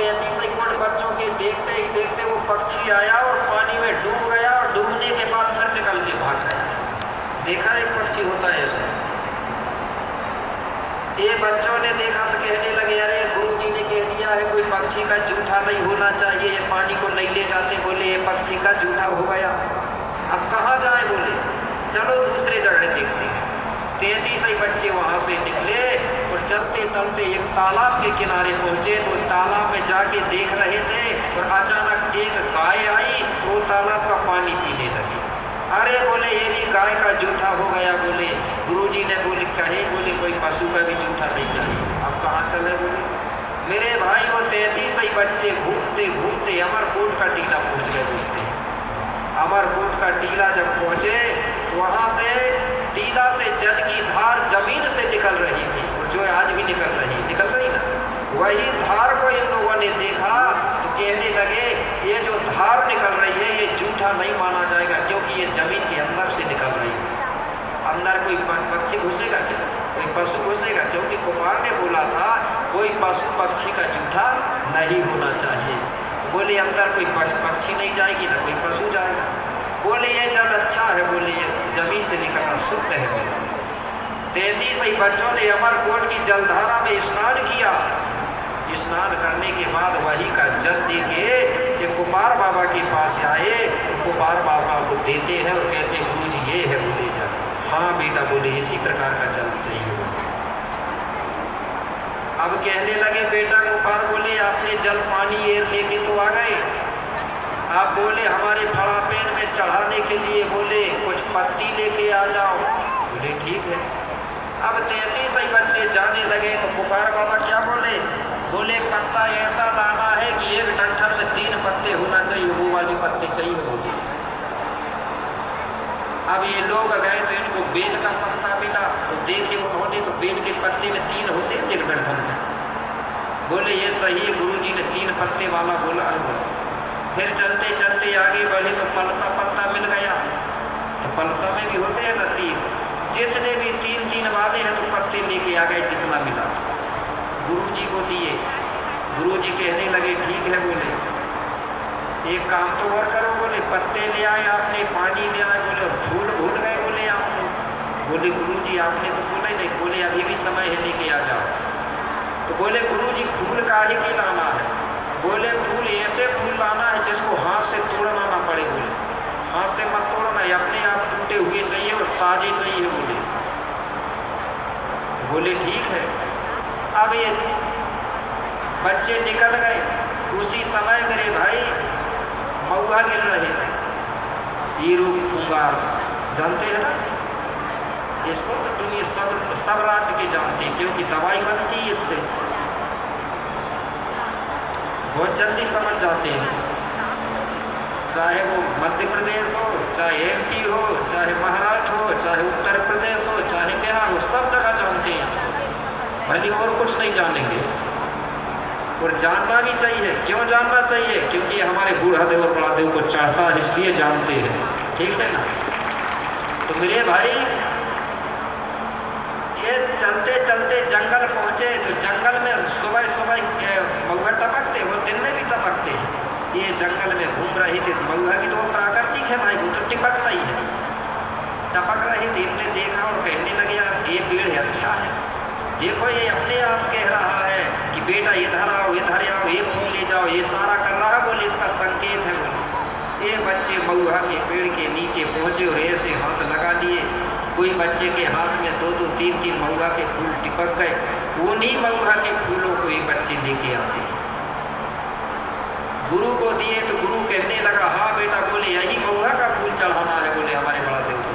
33 coat बच्चों के देखते ही देखते वो पक्षी आया और पानी में डूब गया और डूबने के बाद फिर निकल के भाग गया। देखा एक पक्षी होता है ऐसे। ये बच्चों ने देखा तो कहने लगे अरे गुरु जी ने कह दिया है कोई पक्षी का जूठा नहीं होना चाहिए, ये पानी को नहीं ले जाते। बोले ये पक्षी का जूठा हो गया, अब कहाँ जाए? बोले चलो दूसरे जगह देखते हैं। 33 ही बच्चे वहाँ से निकले और चलते चलते एक तालाब के किनारे पहुँचे। तो तालाब में जाके देख रहे थे और अचानक एक गाय आई, वो तालाब का पानी पीने लगी। अरे बोले ये भी गाय का जूठा हो गया। बोले गुरुजी ने बोले कहे बोले कोई पशु का भी जूठा नहीं चाहिए, अब कहाँ चले? बोले मेरे भाई वो 33 ही बच्चे घूमते घूमते अमरकोट का टीला पहुँच गए। बोलते अमरकोट का टीला जब पहुँचे वहाँ से टीला से जल की धार जमीन से निकल रही थी, जो आज भी निकल रही ना, वही धार को इन लोगों ने देखा तो कहने लगे ये जो धार निकल रही है ये जूठा नहीं माना जाएगा, क्योंकि ये जमीन के अंदर से निकल रही है। अंदर कोई पक्षी घुसेगा क्या? कोई पशु घुसेगा? क्योंकि कुमार ने बोला था कोई पशु पक्षी का जूठा नहीं होना चाहिए। बोले अंदर कोई पक्षी नहीं जाएगी ना कोई पशु जाएगा। बोले ये जल अच्छा है, बोले ये जमीन से निकलना शुद्ध है। बोले 33 ही बच्चों ने अमरकोट की जलधारा में स्नान किया। स्नान करने के बाद वही का जल लेके कि कुमार बाबा के पास आए, कुमार बाबा को देते हैं और कहते हैं गुरु जी ये है बोले जल। हाँ बेटा बोले इसी प्रकार का जल चाहिए। अब कहने लगे बेटा कुमार बोले आपने जल पानी ये लेके तो आ गए, आप बोले हमारे फड़ापेन में चढ़ाने के लिए बोले कुछ पत्ती लेके आ जाओ। बोले ठीक है। अब 33 ही बच्चे जाने लगे तो पुकार बाबा क्या बोले? बोले पत्ता ऐसा लाना है कि एक डंठल में 3 पत्ते होना चाहिए, वो वाली पत्ते चाहिए। बोले अब ये लोग गए तो इनको बेल का पत्ता मिला तो देखे उन्होंने तो बेल के पत्ते में 3 होते हैं एक डंठल में। बोले ये सही है, गुरु जी ने 3 पत्ते वाला बोला। फिर चलते चलते आगे बढ़े तो पलसा पत्ता मिल गया। तो पलसा में भी होते हैं ना 3, जितने भी 3 वाले हैं तो पत्ते लेके आ गए, जितना मिला गुरु जी को दिए। गुरु जी कहने लगे ठीक है। बोले एक काम तो और करो। बोले पत्ते ले आए आपने, पानी ले आए, बोले फूल भूल गए बोले आपने। बोले गुरु जी आपने तो बोले नहीं। बोले अभी भी समय है लेके आ जाओ। तो बोले गुरु जी फूल काहे के लाना है? बोले फूल ऐसे फूल लाना है जिसको हाथ से तोड़ना ना पड़े। बोले हाथ से मत तोड़ना है, अपने आप टूटे हुए चाहिए और ताजे चाहिए। बोले ठीक है। अब ये बच्चे निकल गए। उसी समय मेरे भाई महुआ गिर रहे थे, हीरो फुंगार जानते हैं ना इसको, तो दुनिया सब राज्य के जानते हैं क्योंकि दवाई बनती है इससे, बहुत जल्दी समझ जाते हैं। चाहे वो मध्य प्रदेश हो, चाहे MP हो, चाहे महाराष्ट्र हो, चाहे उत्तर प्रदेश हो, चाहे बिहार हो, सब जगह जानते हैं। भले और कुछ नहीं जानेंगे और जानना भी चाहिए। क्यों जानना चाहिए? क्योंकि हमारे बूढ़ा देव और बड़ा देव को चाहता है इसलिए जानते हैं, ठीक है ना। तो मेरे भाई ये चलते चलते जंगल पहुँचे तो जंगल में सुबह सुबह महुआ टपकते और दिन में भी टपकते हैं। ये जंगल में घूम रही थी। महुआ की तो प्राकृतिक है भाई, वो तो टिपकता ही है। टपक रही थी, इनने देखा और कहने लगे यार ये पेड़ है अच्छा है, देखो ये अपने आप कह रहा है कि बेटा इधर आओ इधर आओ, ये फूल ले जाओ, ये सारा कर रहा है। बोले इसका संकेत है। बोले ये बच्चे महुआ के पेड़ के नीचे पहुँचे और ऐसे हाथ लगा दिए। कोई बच्चे के हाथ में 2-2, 3-3 महुआ के फूल टिपक गए। उन्हीं महुआ के फूलों को ये बच्चे लेके आते गुरु को दिए तो गुरु कहने लगा हाँ बेटा बोले यही महुआ का फूल चढ़ाना है। बोले हमारे बड़ा देव को।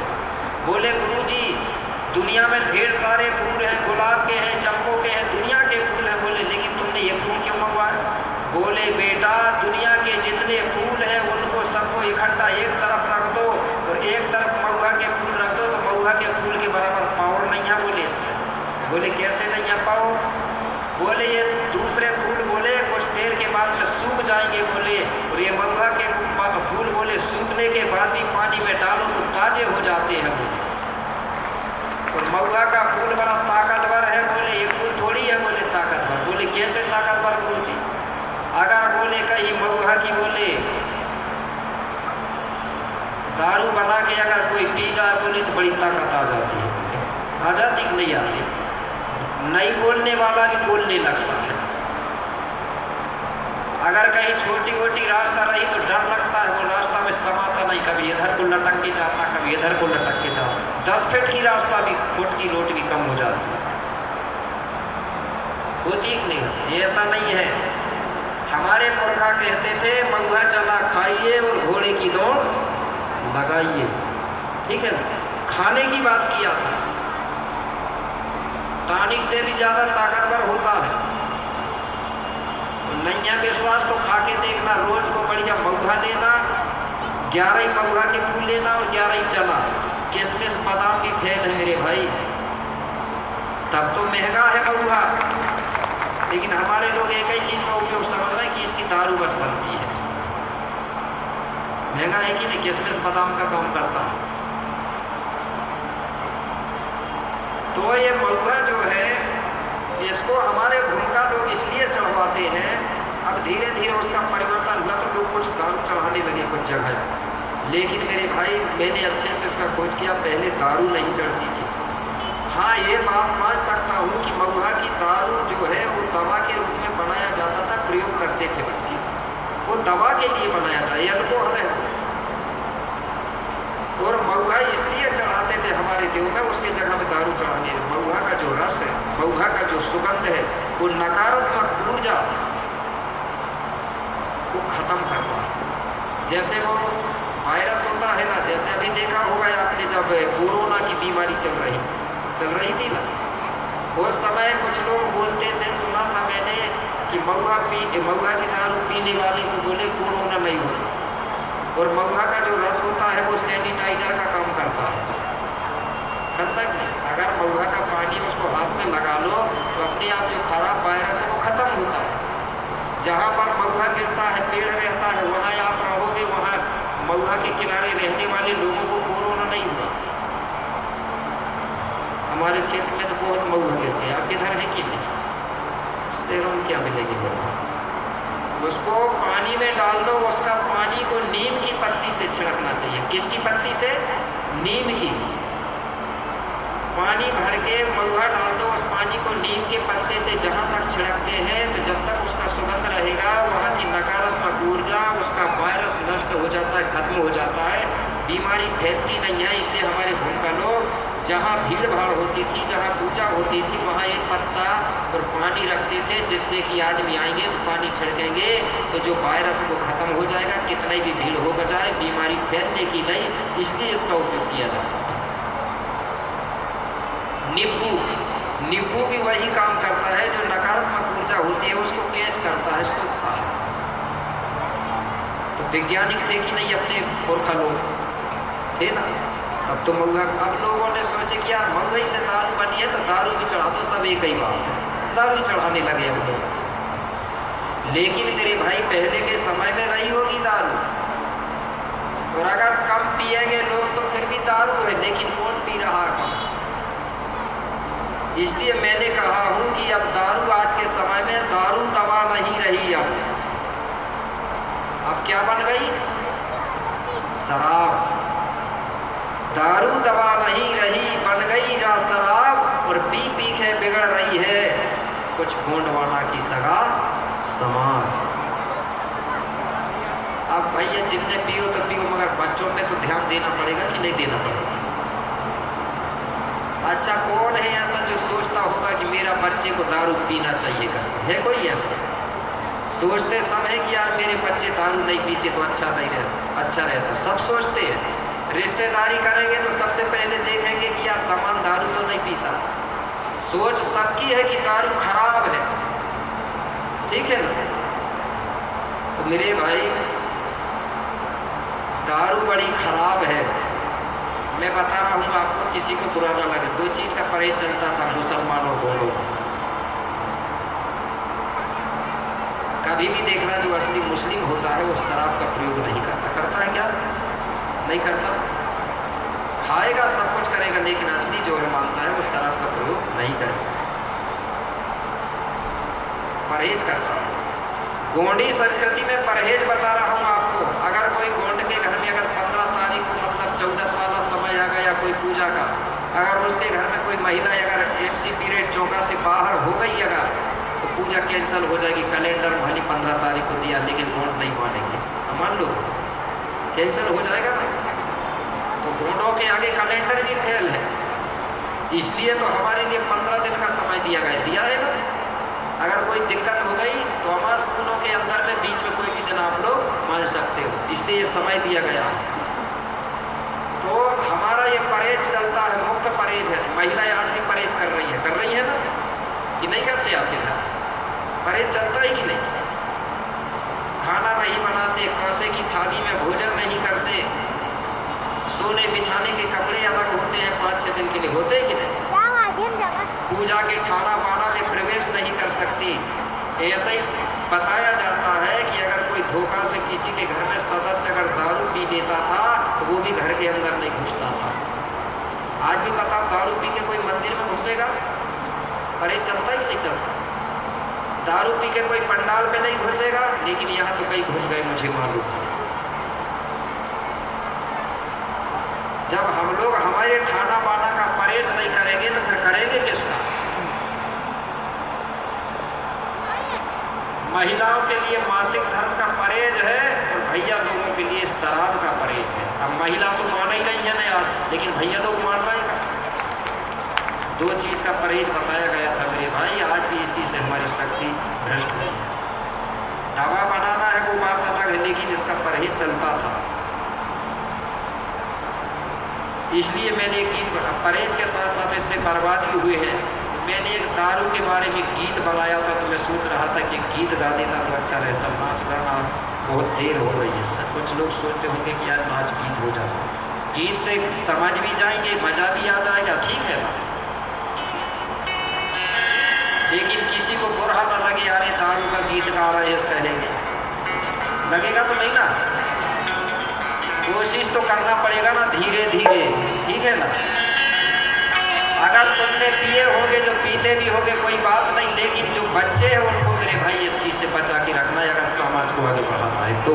बोले गुरु जी दुनिया में ढेर सारे फूल हैं, गुलाब के हैं, चंपों के हैं, दुनिया के फूल हैं। बोले लेकिन तुमने ये फूल क्यों मंगवाया? बोले बेटा दुनिया के जितने फूल हैं उनको सबको इकट्ठा एक तरफ रख दो और एक तरफ महुआ के फूल रख दो तो महुआ के फूल के बराबर पावर नहीं है। बोले इसमें। बोले कैसे नहीं है पावर? बोले ये दूसरे फूल बोले कुछ देर के बाद में सूख जाएंगे। बोले और ये महुआ के फूल बोले सूखने के बाद भी पानी में डालो तो ताजे हो जाते हैं। बोले और महुआ का फूल बड़ा ताकतवर है। बोले ये फूल थोड़ी है बोले ताकतवर। बोले कैसे ताकतवर गुरु जी? महुआ की बोले दारू बना के अगर कोई पी जाए बोले तो बड़ी ताकत आ जाती है। आ जाती कि नहीं आती? नहीं बोलने वाला भी बोलने लगता है। अगर कहीं छोटी मोटी रास्ता रही तो डर लगता है, वो रास्ता में समाता नहीं, कभी इधर को लटक के जाता, कभी इधर को लटक के जाता। 10 फीट की रास्ता भी, फुट की रोड भी कम हो जाती है। होती कि नहीं होती? ऐसा नहीं है। हमारे पुरखा कहते थे महुआ चना खाइए और घोड़े की दौड़ लगाइए। ठीक है, खाने की बात किया था। टॉनिक से भी ज्यादा ताकतवर होता है। नहीं है विश्वास तो खा के देखना। रोज को बढ़िया महुआ लेना, 11 ही महुआ के फूल लेना और 11 ही चना, किशमिश बादाम भी फेल है मेरे भाई। तब तो महंगा है महुआ, लेकिन हमारे लोग एक ही चीज का उपयोग समझ रहे हैं कि इसकी दारू बस बनती है। महंगा है कि नहीं? किशमिश बादाम का काम करता है। तो ये महुआ जो है इसको हमारे भूमिका लोग इसलिए चढ़वाते हैं। अब धीरे धीरे उसका परिवर्तन हुआ तो लोग कुछ दारू चढ़ाने लगे कुछ जगह। लेकिन मेरे भाई मैंने अच्छे से इसका खोज किया, पहले दारू नहीं चढ़ती थी। हाँ, ये बात मान सकता हूँ कि महुआ की दारू जो है वो दवा के रूप में बनाया जाता था, प्रयोग करते थे व्यक्ति। वो दवा के लिए बनाया था, ये अल्कोहल है। और महुआ इसलिए चढ़ाते थे हमारे देव में, उसके जगह में दारू चढ़ाने। महुआ का जो रस है, महुआ का जो सुगंध है, वो नकारात्मक ऊर्जा को खत्म करता है। जैसे वो वायरस होता है ना, जैसे अभी देखा होगा आपने जब कोरोना की बीमारी चल रही थी ना, उस समय कुछ लोग बोलते थे, सुना था मैंने कि महुआ की दारू पीने वाले को बोले कोरोना नहीं होता। और महुआ का जो रस होता है वो सैनिटाइजर का काम करता है। करता है नहीं? अगर महुआ का पानी उसको हाथ में लगा लो तो अपने आप जो खराब वायरस है वो खत्म होता है। जहाँ पर महुआ गिरता है, पेड़ रहता है, वहाँ आप रहोगे, वहाँ महुआ के किनारे रहने वाले लोगों को कोरोना नहीं हुआ। हमारे क्षेत्र में तो बहुत महुआ गिरते हैं, आप इधर है कि नहीं? शहरों में क्या मिलेगी महुआ? उसको पानी में डाल दो, उसका पानी को नीम की पत्ती से छिड़कना चाहिए। किसकी पत्ती से? नीम की। पानी भर के महुआ डाल दो, उस पानी को नीम के पत्ते से जहाँ तक छिड़कते हैं तो जब तक उसका सुगंध रहेगा, वहाँ की नकारात्मक ऊर्जा, उसका वायरस नष्ट हो जाता है, खत्म हो जाता है, बीमारी फैलती नहीं है। इसलिए हमारे भूमि का लोग जहाँ भीड़ भाड़ होती थी, जहाँ पूजा होती थी, वहाँ एक पत्ता और पानी रखते थे, जिससे कि आदमी आएंगे तो पानी छिड़केंगे तो जो वायरस को खत्म हो जाएगा। कितना भी भीड़ हो जाए, बीमारी फैलने की नहीं, इसलिए इसका उपयोग किया जाता है। नींबू भी वही काम करता है, जो नकारात्मक ऊर्जा होती है उसको कैच करता है, सोखता है। तो वैज्ञानिक थे कि नहीं अपने पुरखा लोग थे ना। अब तो महुआ, अब लोगों ने सोचे कि यार महुआ से दारू बनी है तो दारू भी चढ़ा दो, सब एक ही बात है, दारू चढ़ाने लगे अब लोग। लेकिन मेरे भाई पहले के समय में नहीं होगी दारू, और अगर कम पिएंगे लोग तो फिर भी दारू है, लेकिन कौन पी रहा है? इसलिए मैंने कहा हूं कि अब दारू आज के समय में दारू दवा नहीं रही। अब क्या बन गई? शराब। दारू दवा नहीं रही, बन गई जा शराब, और पी पी के बिगड़ रही है कुछ गोंडवाना की सगा समाज। अब भैया जितने पियो तो पियो, मगर बच्चों पे तो ध्यान देना पड़ेगा कि नहीं देना पड़ेगा? अच्छा, कौन है ऐसा जो सोचता होगा कि मेरा बच्चे को दारू पीना चाहिए करके? है कोई ऐसा? सोचते समय कि यार मेरे बच्चे दारू नहीं पीते तो अच्छा रहता। सब सोचते हैं। रिश्तेदारी करेंगे तो सबसे पहले देखेंगे कि यार दामाद दारू तो नहीं पीता। सोच सबकी है कि दारू खराब है, ठीक है ना? तो मेरे भाई दारू बड़ी खराब है। मैं बता रहा हूँ आपको, किसी को बुरा ना लगे। 2 चीज का परहेज चलता था मुसलमानों को। कभी भी देखना जो असली मुस्लिम होता है वो शराब का प्रयोग नहीं करता। करता है क्या? नहीं करता। खाएगा, सब कुछ करेगा, लेकिन असली जो है मानता है वो शराब का प्रयोग नहीं करेगा, परहेज करता है। गोंडी संस्कृति में परहेज बता रहा हूँ आपको। अगर कोई गोंड के घर में अगर 15 तारीख को मतलब 14 वाला समय आ गया कोई पूजा का, अगर उसके घर में कोई महिला अगर MC पीरियड चौका से बाहर हो गई अगर, तो पूजा कैंसिल हो जाएगी। कैलेंडर भली 15 तारीख को दिया लेकिन गोंड नहीं मानेंगे, मान लो कैंसिल हो जाएगा ना। तो गोंडों के आगे कैलेंडर भी फेल है, इसलिए तो हमारे लिए 15 दिन का समय दिया है ना। अगर कोई दिक्कत हो गई तो अमास पूनों के अंदर में बीच में कोई भी दिन आप लोग मान सकते हो, इसलिए ये समय दिया गया। तो हमारा ये परहेज चलता है, मुक्त परहेज है। महिलाएं आज भी परहेज कर रही है ना, कि नहीं करते आपके घर परहेज चलता है कि नहीं? खाना नहीं बनाते, कांसे की थाली में भोजन नहीं करते, सोने बिछाने के कपड़े अलग होते हैं 5-6 दिन के लिए, होते हैं कि नहीं? पूजा के खाना पाना में प्रवेश नहीं कर सकती। ऐसा ही बताया जाता है कि अगर कोई धोखा से किसी के घर में सदस्य अगर दारू पी लेता था तो वो भी घर के अंदर नहीं घुसता था। आज भी बताओ, दारू पी के कोई मंदिर में घुसेगा? परहेज चलता ही नहीं चलता। दारू पी के कोई पंडाल में नहीं घुसेगा, लेकिन यहाँ तो कई घुस गए, मुझे मालूम है। जब हम लोग हमारे खाना पाना का परहेज नहीं करेंगे तो फिर करेंगे किसका? महिलाओं के लिए मासिक धर्म का परहेज है और भैया लोगों के लिए शराब का परहेज है। अब महिला तो माना ही नहीं है ना यार, लेकिन भैया लोग मान रहे हैं। 2 चीज का परहेज बताया गया था मेरे भाई, आज भी इसी से हमारी शक्ति भ्रष्ट हुई है। दवा बनाना है वो बात अलग है, लेकिन इसका परहेज चलता था। इसलिए मैंने एक गीत परहेज के साथ साथ इससे बर्बाद भी हुए हैं। मैंने एक दारू के बारे में गीत बनाया था, तो मैं सोच रहा था कि गीत गा देता तो अच्छा रहता। नाच गाना बहुत देर हो रही है, कुछ लोग सोचते होंगे कि यार नाच गीत हो जाता, गीत से समझ भी जाएंगे, मजा भी आ जाएगा, ठीक है ना। लेकिन किसी को बुरा ना लगे यार ये दारू का गीत गा रहे हैं कहेंगे, लगेगा तो नहीं ना। कोशिश तो करना पड़ेगा ना, धीरे धीरे, ठीक है ना। अगर तुमने पिए होंगे, जो पीते भी होंगे कोई बात नहीं, लेकिन जो बच्चे हैं उनको मेरे भाई इस चीज़ से बचा के रखना है अगर समाज को आगे बढ़ाना है तो।